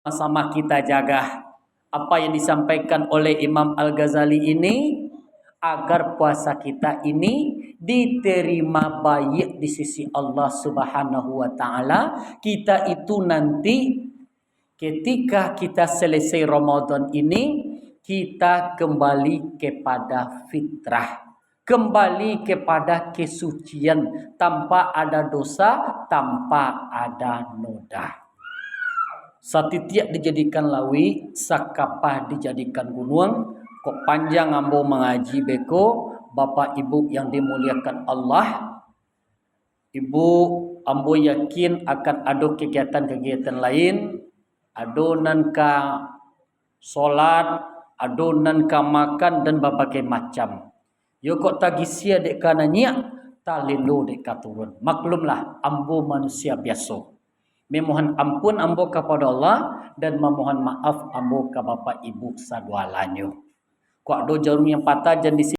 sama kita jaga apa yang disampaikan oleh Imam Al-Ghazali ini, agar puasa kita ini diterima baik di sisi Allah Subhanahu wa taala. Kita itu nanti ketika kita selesai Ramadan ini, kita kembali kepada fitrah, kembali kepada kesucian, tanpa ada dosa, tanpa ada noda. Satitiak dijadikan lawi, sakapah dijadikan gunung. Kok panjang ambo mengaji beko, Bapak Ibu yang dimuliakan Allah. Ibu ambo yakin akan ada kegiatan-kegiatan lain, adonan ka solat, adonan ka makan dan berbagai macam. Yo kok tagisia dek kananya, talilu dek katurun. Maklumlah ambo manusia biasa. Memohon ampun ambo kepada Allah dan memohon maaf ambo ke Bapak Ibu sadualanyo. Kok do jarum yang patah jan di